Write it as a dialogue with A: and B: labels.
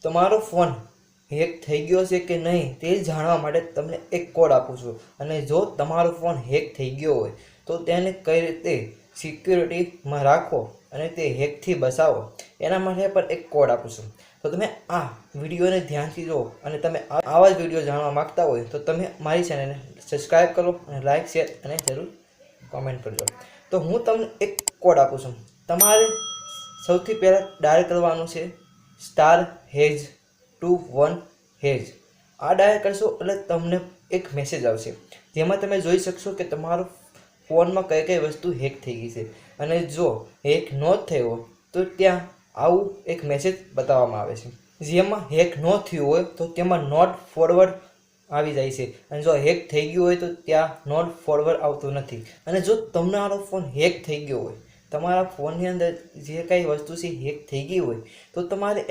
A: તમારો phone hack થઈ ગયો છે કે નહીં તે જાણવા માટે તમને એક કોડ આપું છું. અને જો તમારો ફોન હેક થઈ ગયો હોય તો તેને કઈ રીતે સિક્યોરિટીમાં રાખો અને તે હેકથી બચાવો એના માટે પણ એક કોડ આપું છું. તો તમે આ વિડીયોને ધ્યાનથી જુઓ અને તમે આવા જ વિડીયો જાણવા માગતા હોય તો તમે મારી ચેનલને સબસ્ક્રાઈબ કરો અને લાઇક શેર અને જરૂર કોમેન્ટ કરજો. તો હું તમને એક કોડ આપું છું. તમારે સૌથી પહેલાં ડાયલ કરવાનું છે *#21#. આ ડાયલ કરશો એટલે તમને એક મેસેજ આવશે જેમાં તમે જોઈ શકશો કે તમારો ફોનમાં કઈ કઈ વસ્તુ હેક થઈ ગઈ છે. અને જો હેક ન થયો તો ત્યાં આવું એક મેસેજ બતાવવામાં આવે છે. જેમાં હેક ન થયું હોય તો તેમાં નોટ ફોરવર્ડ આવી જાય છે અને જો હેક થઈ ગયું હોય તો ત્યાં નોટ ફોરવર્ડ આવતું નથી. અને જો તમારો ફોન હેક થઈ ગયો હોય, તમારા ફોનની અંદર જે કાંઈ વસ્તુ છે હેક થઈ ગઈ હોય તો તમારે